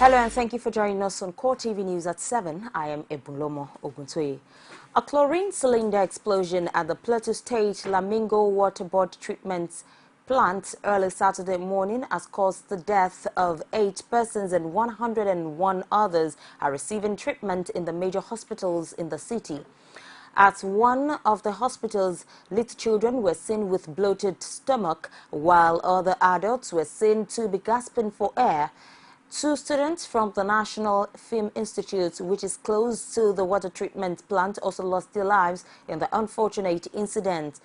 Hello and thank you for joining us on CoreTV News at 7. I am Ebunlomo Oguntoye. A chlorine cylinder explosion at the Plateau State Lamingo Water Board Treatment Plant early Saturday morning has caused the death of 8 persons and 101 others are receiving treatment in the major hospitals in the city. At one of the hospitals, little children were seen with bloated stomach, while other adults were seen to be gasping for air. 2 students from the National Film Institute, which is close to the water treatment plant, also lost their lives in the unfortunate incident.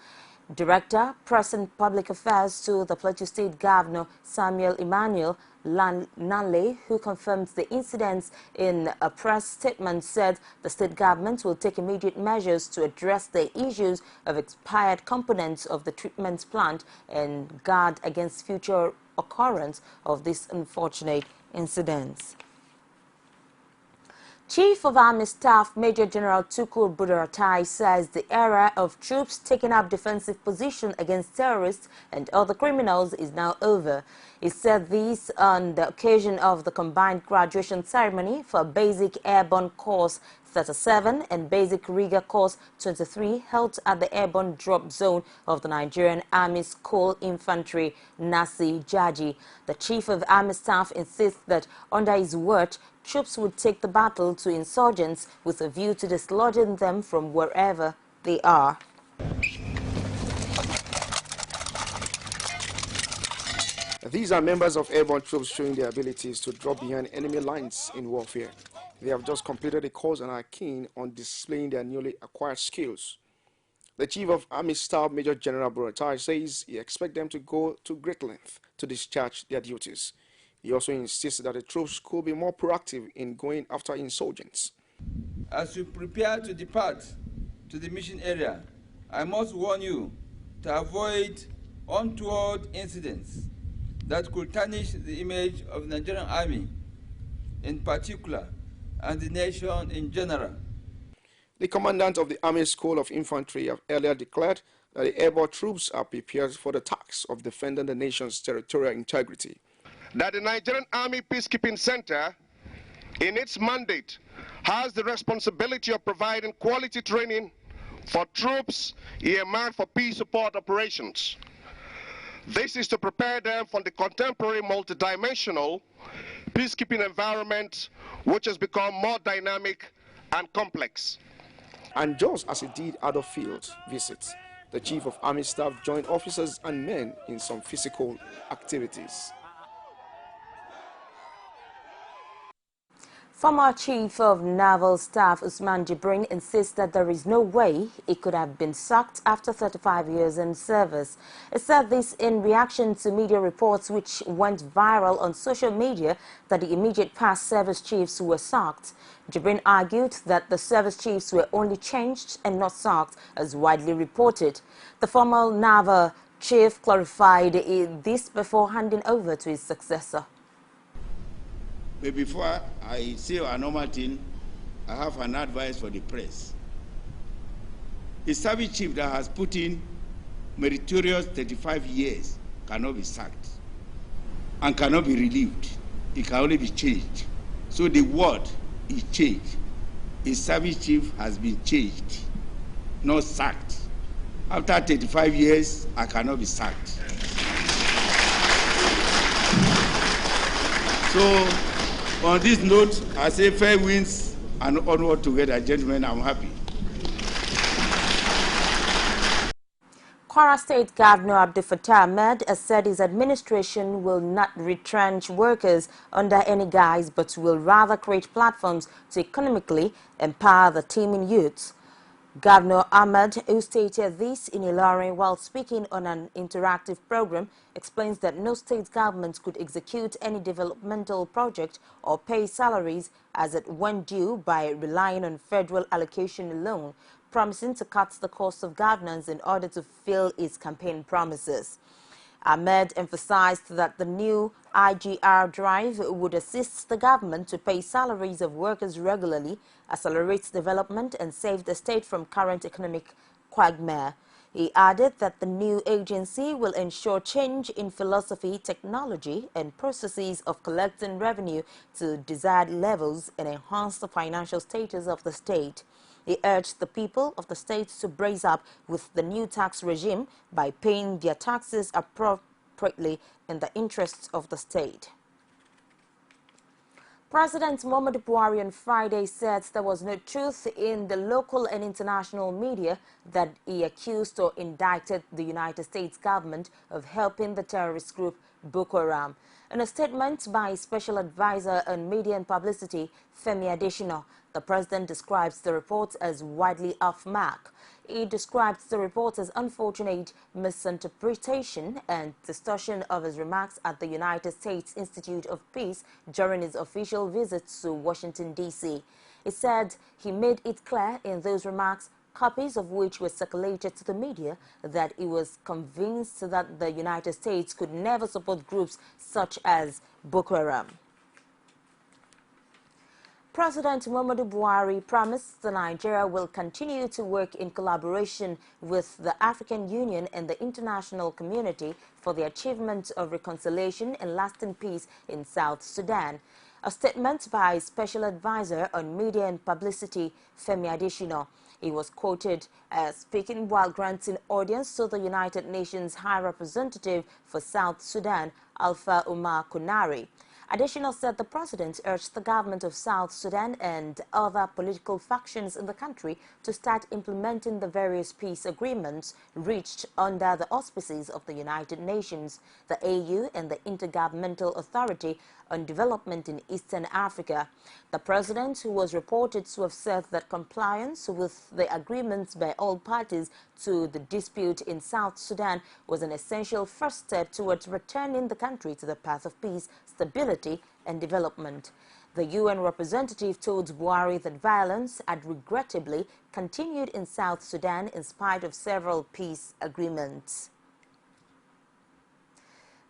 Director, Press and Public Affairs to the Plateau State Governor Samuel Emmanuel Nanle, who confirmed the incidents in a press statement, said the state government will take immediate measures to address the issues of expired components of the treatment plant and guard against future occurrence of these unfortunate incidents. Chief of Army Staff Major General Tukur Budaratai says the era of troops taking up defensive position against terrorists and other criminals is now over. He said this on the occasion of the combined graduation ceremony for Basic Airborne Course 37 and Basic Rigger Course 23 held at the Airborne Drop Zone of the Nigerian Army School Infantry, Nasi Jaji. The Chief of Army Staff insists that under his word, troops would take the battle to insurgents with a view to dislodging them from wherever they are. These are members of airborne troops showing their abilities to drop behind enemy lines in warfare. They have just completed a course and are keen on displaying their newly acquired skills. The Chief of Army Staff Major General Buratai says he expects them to go to great length to discharge their duties. He also insists that the troops could be more proactive in going after insurgents. As you prepare to depart to the mission area, I must warn you to avoid untoward incidents that could tarnish the image of the Nigerian Army in particular and the nation in general. The commandant of the Army School of Infantry have earlier declared that the airborne troops are prepared for the task of defending the nation's territorial integrity. That the Nigerian Army Peacekeeping Center, in its mandate, has the responsibility of providing quality training for troops earmarked for peace support operations. This is to prepare them for the contemporary multidimensional peacekeeping environment, which has become more dynamic and complex. And just as he did other field visits, the Chief of Army Staff joined officers and men in some physical activities. Former Chief of Naval Staff Usman Jibrin insists that there is no way he could have been sacked after 35 years in service. He said this in reaction to media reports which went viral on social media that the immediate past service chiefs were sacked. Jibrin argued that the service chiefs were only changed and not sacked, as widely reported. The former naval chief clarified this before handing over to his successor. But before I say a normal thing, I have an advice for the press. A service chief that has put in meritorious 35 years cannot be sacked and cannot be relieved. It can only be changed. So the word is changed. A service chief has been changed, not sacked. After 35 years, I cannot be sacked. So, on this note, I say fair winds and onward together, gentlemen. I'm happy. Kwara State Governor Abdul Fattah Ahmed has said his administration will not retrench workers under any guise, but will rather create platforms to economically empower the teeming youths. Governor Ahmed, who stated this in Ilorin while speaking on an interactive program, explains that no state government could execute any developmental project or pay salaries as it went due by relying on federal allocation alone, promising to cut the cost of governance in order to fulfill its campaign promises. Ahmed emphasized that the new IGR drive would assist the government to pay salaries of workers regularly, accelerate development, and save the state from current economic quagmire. He added that the new agency will ensure change in philosophy, technology, and processes of collecting revenue to desired levels and enhance the financial status of the state. He urged the people of the state to brace up with the new tax regime by paying their taxes appropriately in the interests of the state. President Muhammadu Buhari on Friday said there was no truth in the local and international media that he accused or indicted the United States government of helping the terrorist group Boko Haram. In a statement by Special Advisor on Media and Publicity, Femi Adesina, the president describes the report as widely off-mark. He described the report as unfortunate misinterpretation and distortion of his remarks at the United States Institute of Peace during his official visit to Washington, D.C. He said he made it clear in those remarks, copies of which were circulated to the media, that he was convinced that the United States could never support groups such as Boko Haram. President Muhammadu Buhari promised that Nigeria will continue to work in collaboration with the African Union and the international community for the achievement of reconciliation and lasting peace in South Sudan. A statement by Special Advisor on Media and Publicity, Femi Adesina. He was quoted as speaking while granting audience to the United Nations High Representative for South Sudan, Alpha Umar Kunari. Adesina said the president urged the government of South Sudan and other political factions in the country to start implementing the various peace agreements reached under the auspices of the United Nations, the AU, and the Intergovernmental Authority on Development in Eastern Africa. The president, who was reported to have said that compliance with the agreements by all parties to the dispute in South Sudan was an essential first step towards returning the country to the path of peace, stability, and development. The UN representative told Buhari that violence had regrettably continued in South Sudan in spite of several peace agreements.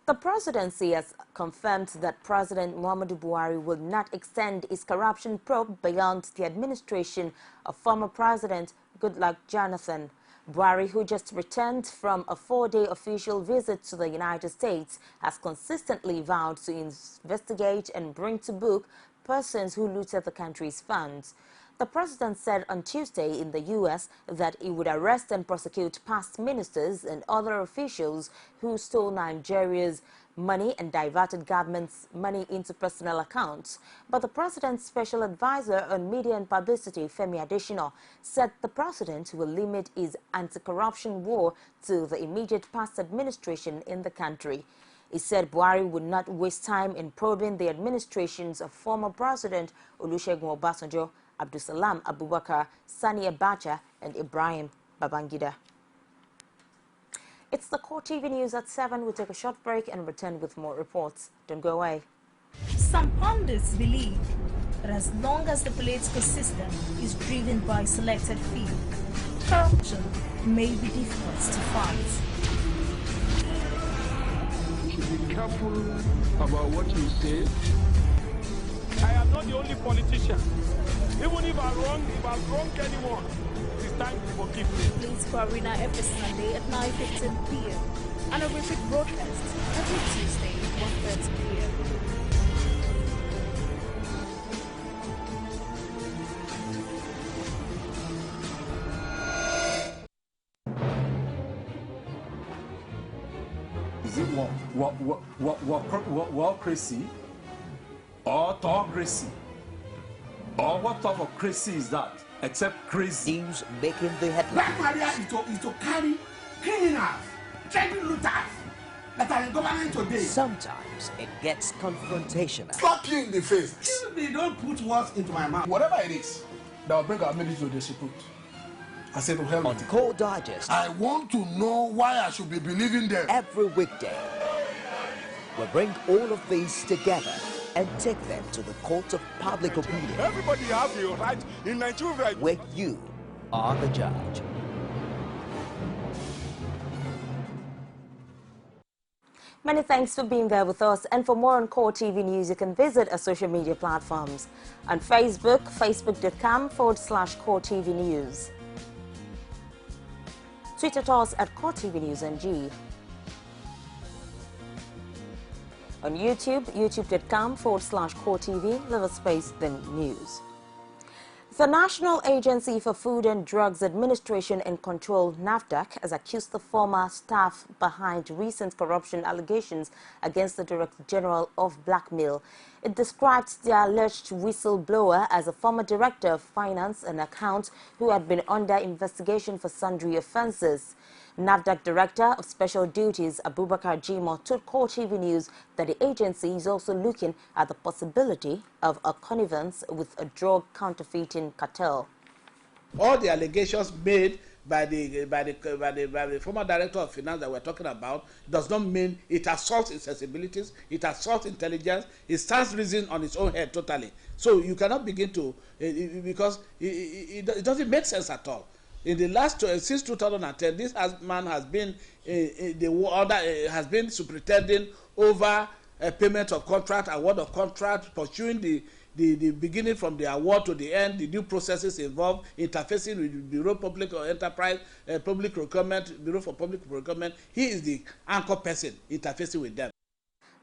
The presidency has confirmed that President Muhammadu Buhari will not extend his corruption probe beyond the administration of former President Goodluck Jonathan. Buhari, who just returned from a 4-day official visit to the United States, has consistently vowed to investigate and bring to book persons who looted the country's funds. The president said on Tuesday in the U.S. that he would arrest and prosecute past ministers and other officials who stole Nigeria's money and diverted government's money into personal accounts. But the president's special advisor on media and publicity, Femi Adesina, said the president will limit his anti-corruption war to the immediate past administration in the country. He said Buhari would not waste time in probing the administrations of former President Olusegun Obasanjo, Abdulsalam Abubakar, Sani Abacha, and Ibrahim Babangida. It's the CoreTV News at 7. We'll take a short break and return with more reports. Don't go away. Some pundits believe that as long as the political system is driven by selected few, corruption may be difficult to fight. You should be careful about what you say. I am not the only politician. Even if I've wronged anyone, it is time to forgive me. Please for Arena every Sunday at 9:15 p.m. and a repeat broadcast every Tuesday at 1:30 p.m. Is it what crazy or autocracy? Or what type of crazy is that? Except crazy. News making the headlines. Black Maria is to carry criminals, treating looters that are in government today. Sometimes it gets confrontational. Slap you in the face. Excuse me, don't put words into my mouth. Whatever it is that will bring our military to disrepute, I say to hell. On Core Digest, I want to know why I should be believing them. every weekday, we'll bring all of these together and take them to the court of public opinion. Everybody have your right in Nigeria. Where you are the judge. Many thanks for being there with us, and for more on CoreTV News, you can visit our social media platforms. On Facebook, facebook.com/CoreTV News. Tweet at us at CoreTV News NG. On YouTube, youtube.com/CoreTV, level space, then news. The National Agency for Food and Drugs Administration and Control, NAFDAC, has accused the former staff behind recent corruption allegations against the Director General of blackmail. It described the alleged whistleblower as a former Director of Finance and Accounts who had been under investigation for sundry offences. NAFDAC Director of Special Duties Abubakar Jimo told CoreTV News that the agency is also looking at the possibility of a connivance with a drug counterfeiting cartel. All the allegations made by the former Director of Finance that we're talking about does not mean it assaults its sensibilities, it assaults intelligence, it stands reason on its own head totally. So you cannot begin to, because it doesn't make sense at all. In the last since 2010, this man has been has been superintending over payment of contract, award of contract, pursuing the beginning from the award to the end, the due processes involved, interfacing with the Bureau of Public Enterprise, Public Procurement, Bureau for Public Procurement. He is the anchor person interfacing with them.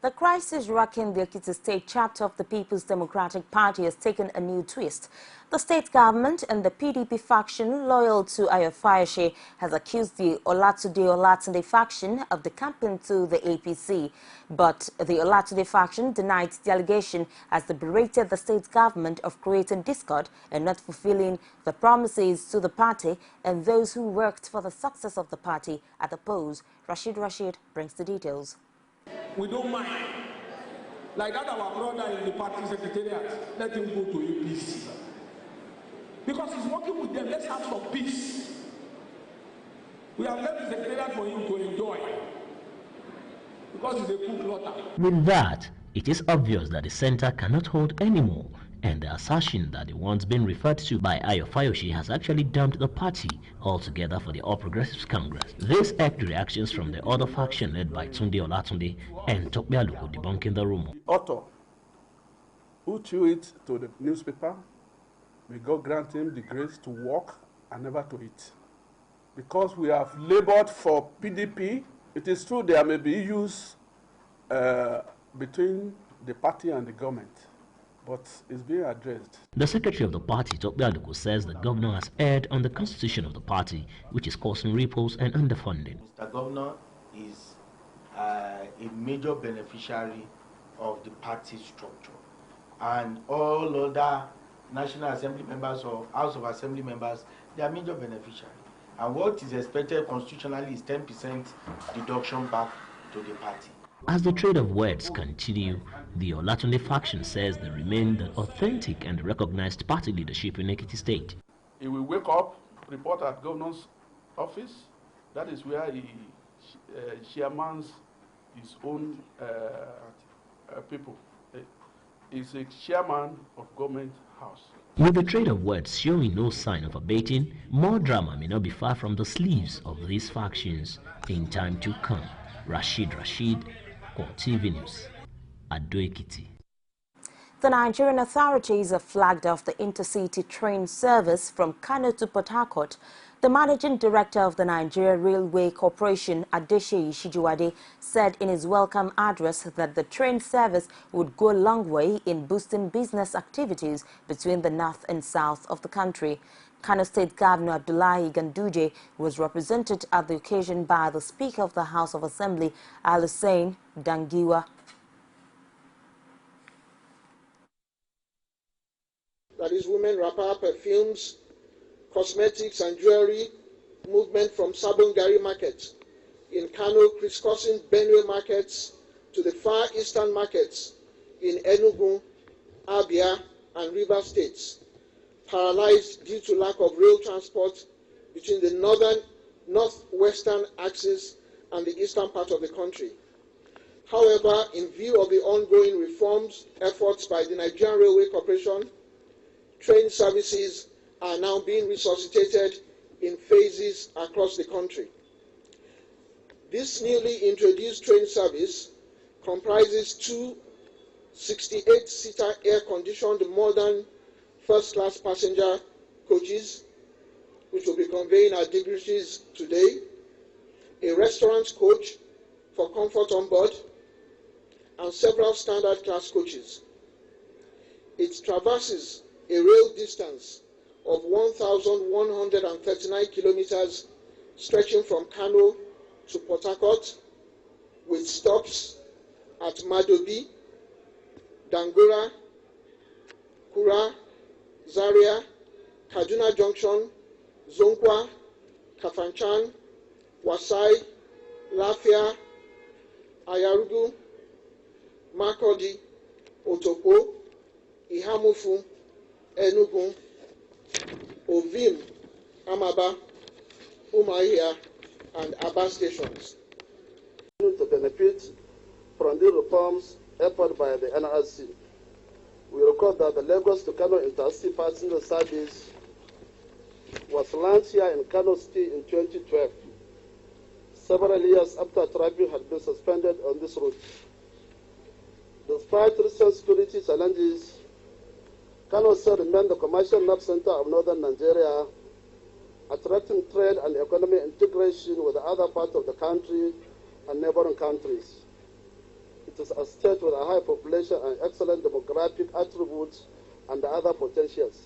The crisis rocking the Ekiti State chapter of the People's Democratic Party has taken a new twist. The state government and the PDP faction loyal to Ayofayoshe has accused the Olatunde faction of the campaign to the APC. But the Olatunde faction denied the allegation as they berated the state government of creating discord and not fulfilling the promises to the party and those who worked for the success of the party at the polls. Rashid brings the details. We don't mind. Like that, our brother in the party secretariat, let him go to APC. Because he's working with them, let's have some peace. We have left the secretariat for him to enjoy. Because he's a cook lotter. With that, it is obvious that the center cannot hold anymore, and the assertion that the ones being referred to by Ayofayoshe has actually dumped the party altogether for the All Progressives Congress. This echoed reactions from the other faction led by Tunde Olatunde and Tope Aluko debunking the rumor. The author who threw it to the newspaper, may God grant him the grace to walk and never to eat. Because we have labored for PDP, it is true there may be issues between the party and the government, but it's being addressed. The secretary of the party, Tope Aluko, says the governor has erred on the constitution of the party, which is causing ripples and underfunding. Mr. Governor is a major beneficiary of the party structure, and all other National Assembly members or House of Assembly members, they are major beneficiaries. And what is expected constitutionally is 10% deduction back to the party. As the trade of words continue, the Olatunde faction says they remain the authentic and recognized party leadership in Ekiti State. He will wake up, report at governor's office. That is where he chairmans his own people. He's a chairman of government house. With the trade of words showing no sign of abating, more drama may not be far from the sleeves of these factions in time to come. Rashid, CoreTV News, Ado Ekiti. The Nigerian authorities have flagged off the intercity train service from Kano to Port Harcourt. The managing director of the Nigeria Railway Corporation, Adesheyi Shijuwade, said in his welcome address that the train service would go a long way in boosting business activities between the north and south of the country. Kano State Governor Abdullahi Ganduje was represented at the occasion by the Speaker of the House of Assembly, Al-Hussein Dangiwa. That is, women wrapper, perfumes, cosmetics and jewelry movement from Sabongari Market in Kano, crisscrossing Benue markets to the far eastern markets in Enugu, Abia and River states, paralyzed due to lack of rail transport between the northwestern axis and the eastern part of the country. However, in view of the ongoing reforms efforts by the Nigerian Railway Corporation, train services are now being resuscitated in phases across the country. This newly introduced train service comprises two 68-seater air-conditioned modern first-class passenger coaches, which will be conveying our dignitaries today, a restaurant coach for comfort on board, and several standard class coaches. It traverses a rail distance of 1,139 kilometers stretching from Kano to Port Harcourt, with stops at Madobi, Dangora, Kura, Zaria, Kaduna Junction, Zonkwa, Kafanchan, Wasai, Lafia, Ayarugu, Makurdi, Otoko, Ihamufu, Enugu, Ovim, Amaba, Umuahia, and Aba stations. To benefit from the reforms effort by the NRC, we record that the Lagos to Kano Intercity Passenger Service was launched here in Kano City in 2012, several years after traffic had been suspended on this route. Despite recent security challenges, Kano still remains the commercial nerve center of northern Nigeria, attracting trade and economic integration with the other parts of the country and neighboring countries. It is a state with a high population and excellent demographic attributes and the other potentials.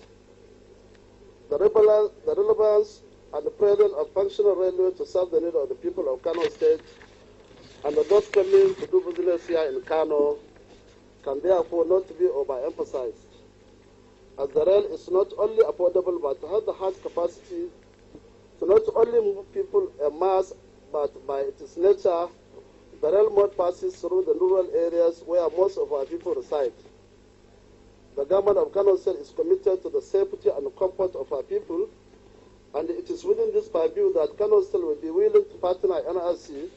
The relevance and the presence of functional railway to serve the needs of the people of Kano State and those coming to do business here in Kano can therefore not be overemphasized, as the rail is not only affordable but has the high capacity to not only move people en masse, but by its nature, the rail mode passes through the rural areas where most of our people reside. The government of Kano State is committed to the safety and comfort of our people, and it is within this purview that Kano State will be willing to partner with NRC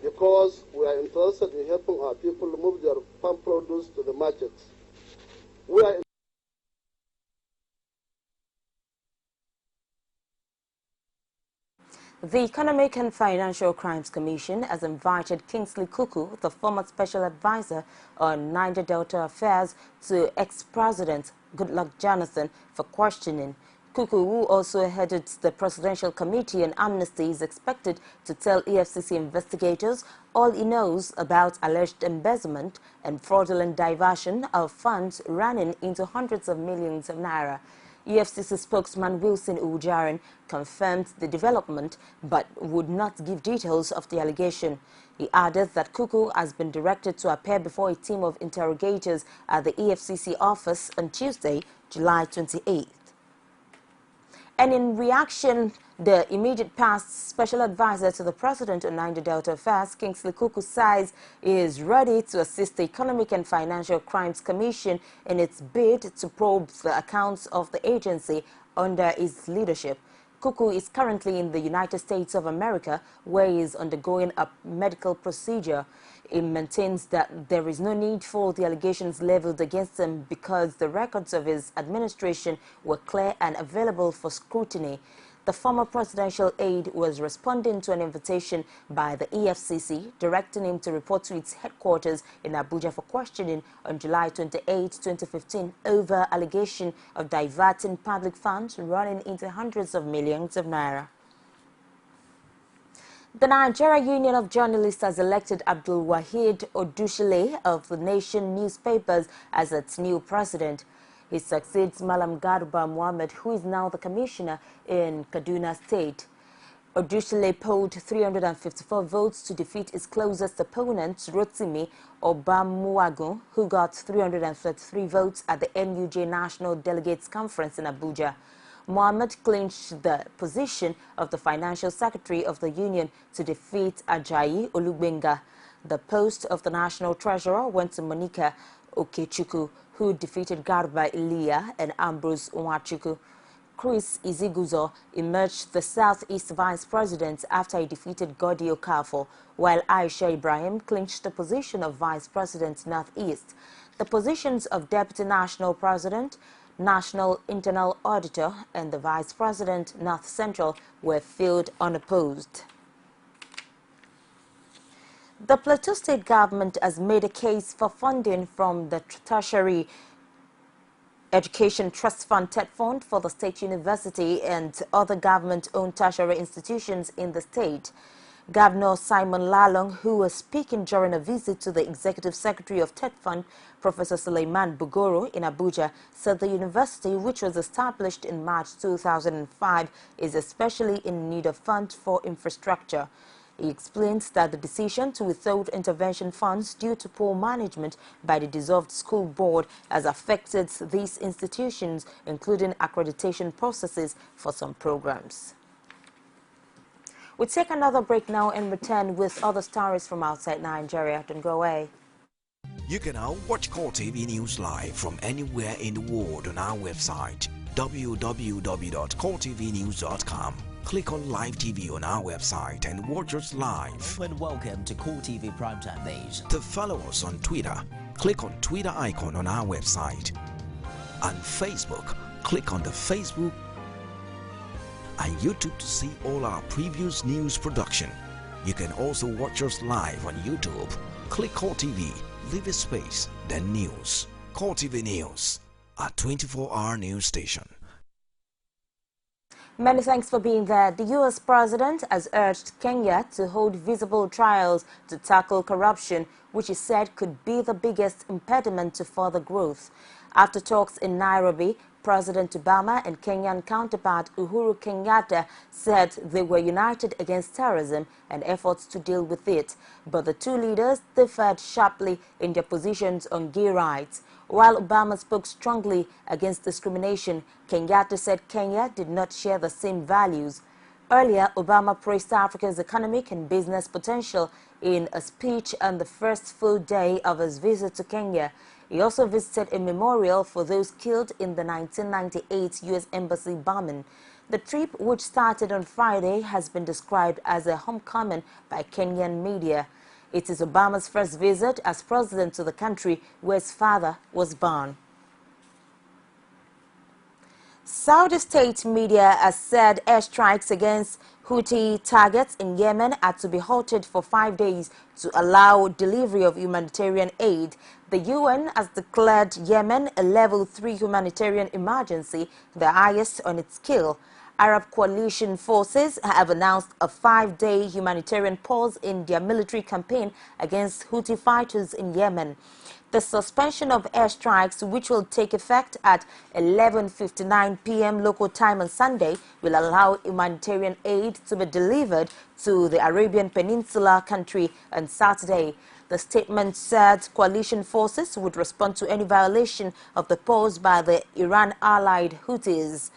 because we are interested in helping our people move their farm produce to the market. We are The Economic and Financial Crimes Commission has invited Kingsley Kuku, the former special advisor on Niger Delta affairs, to ex-president Goodluck Jonathan for questioning. Kuku, who also headed the Presidential Committee on Amnesty, is expected to tell EFCC investigators all he knows about alleged embezzlement and fraudulent diversion of funds running into hundreds of millions of naira. EFCC spokesman Wilson Ujaran confirmed the development but would not give details of the allegation. He added that Kuku has been directed to appear before a team of interrogators at the EFCC office on Tuesday, July 28th. And in reaction, the immediate past special advisor to the president on Niger Delta affairs, Kingsley Kuku, says he is ready to assist the Economic and Financial Crimes Commission in its bid to probe the accounts of the agency under his leadership. Kuku is currently in the United States of America, where he is undergoing a medical procedure. He maintains that there is no need for the allegations leveled against him because the records of his administration were clear and available for scrutiny. The former presidential aide was responding to an invitation by the EFCC directing him to report to its headquarters in Abuja for questioning on July 28, 2015 over allegation of diverting public funds running into hundreds of millions of naira. The Nigeria Union of Journalists has elected Abdul Wahid Odushile of the Nation newspapers as its new president. He succeeds Malam Garba Mohammed, who is now the commissioner in Kaduna State. Odushile polled 354 votes to defeat his closest opponent, Rotimi Obamuagu, who got 333 votes at the NUJ National Delegates Conference in Abuja. Mohammed clinched the position of the financial secretary of the union to defeat Ajayi Olugbenga. The post of the national treasurer went to Monica Okechukwu, who defeated Garba Iliya and Ambrose Nwachukwu. Chris Iziguzo emerged the Southeast Vice President after he defeated Godi Okafor, while Aisha Ibrahim clinched the position of Vice President Northeast. The positions of Deputy National President, National Internal Auditor, and the Vice President North Central were filled unopposed. The Plateau State government has made a case for funding from the Tertiary Education Trust Fund TED Fund for the State University and other government-owned tertiary institutions in the state. Governor Simon Lalong, who was speaking during a visit to the Executive Secretary of TED Fund, Professor Suleiman Bugoro, in Abuja, said the university, which was established in March 2005, is especially in need of funds for infrastructure. He explains that the decision to withhold intervention funds due to poor management by the dissolved school board has affected these institutions, including accreditation processes for some programs. We take another break now and return with other stories from outside Nigeria. Don't go away. You can now watch CoreTV News live from anywhere in the world on our website www.coretvnews.com. Click on Live TV on our website and watch us live. And welcome to CoreTV Primetime Days. To follow us on Twitter, click on Twitter icon on our website. On Facebook, click on the Facebook and YouTube to see all our previous news production. You can also watch us live on YouTube. Click CoreTV, leave a space, then News. CoreTV News, a 24-hour news station. Many thanks for being there. The U.S. president has urged Kenya to hold visible trials to tackle corruption, which he said could be the biggest impediment to further growth. After talks in Nairobi, President Obama and Kenyan counterpart Uhuru Kenyatta said they were united against terrorism and efforts to deal with it. But the two leaders differed sharply in their positions on gay rights. While Obama spoke strongly against discrimination, Kenyatta said Kenya did not share the same values. Earlier, Obama praised Africa's economic and business potential in a speech on the first full day of his visit to Kenya. He also visited a memorial for those killed in the 1998 U.S. Embassy bombing. The trip, which started on Friday, has been described as a homecoming by Kenyan media. It is Obama's first visit as president to the country where his father was born. Saudi state media has said airstrikes against Houthi targets in Yemen are to be halted for 5 days to allow delivery of humanitarian aid. The UN has declared Yemen a level 3 humanitarian emergency, the highest on its scale. Arab coalition forces have announced a 5-day humanitarian pause in their military campaign against Houthi fighters in Yemen. The suspension of airstrikes, which will take effect at 11:59 p.m. local time on Sunday, will allow humanitarian aid to be delivered to the Arabian Peninsula country on Saturday. The statement said coalition forces would respond to any violation of the pause by the Iran-allied Houthis.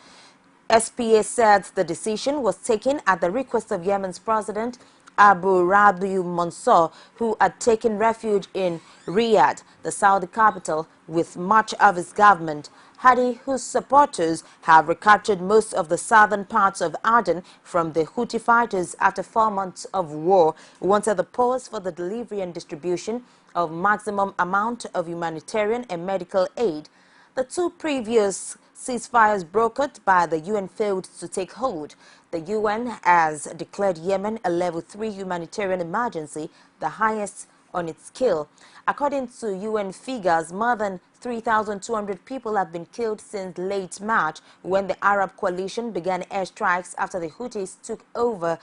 SPA said the decision was taken at the request of Yemen's president Abu Rabi Mansour, who had taken refuge in Riyadh, the Saudi capital, with much of his government. Hadi, whose supporters have recaptured most of the southern parts of Aden from the Houthi fighters after 4 months of war, wanted the pause for the delivery and distribution of maximum amount of humanitarian and medical aid. The two previous ceasefires brokered by the UN failed to take hold. The UN has declared Yemen a level 3 humanitarian emergency, the highest on its scale. According to UN figures, more than 3,200 people have been killed since late March, when the Arab coalition began airstrikes after the Houthis took over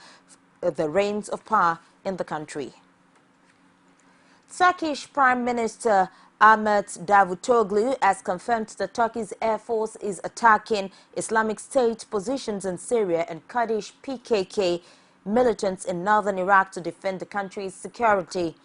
the reins of power in the country. Turkish Prime Minister Ahmet Davutoglu has confirmed that Turkey's Air Force is attacking Islamic State positions in Syria and Kurdish PKK militants in northern Iraq to defend the country's security.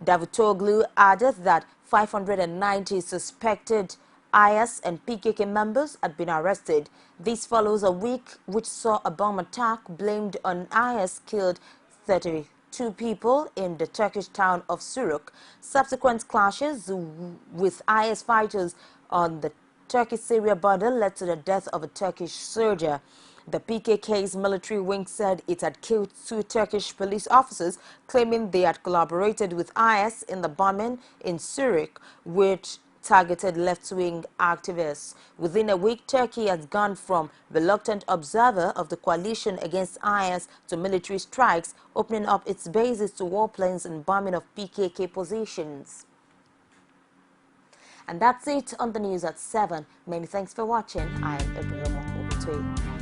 Davutoglu added that 590 suspected IS and PKK members had been arrested. This follows a week which saw a bomb attack blamed on IS killed 32 people in the Turkish town of Suruk. Subsequent clashes with IS fighters on the Turkey-Syria border led to the death of a Turkish soldier. The PKK's military wing said it had killed 2 Turkish police officers, claiming they had collaborated with IS in the bombing in Suruk, which targeted left-wing activists. Within a week, Turkey has gone from reluctant observer of the coalition against IS to military strikes, opening up its bases to warplanes and bombing of PKK positions. And that's it on the news at 7. Many thanks for watching. I am Ibrahim Obutoy.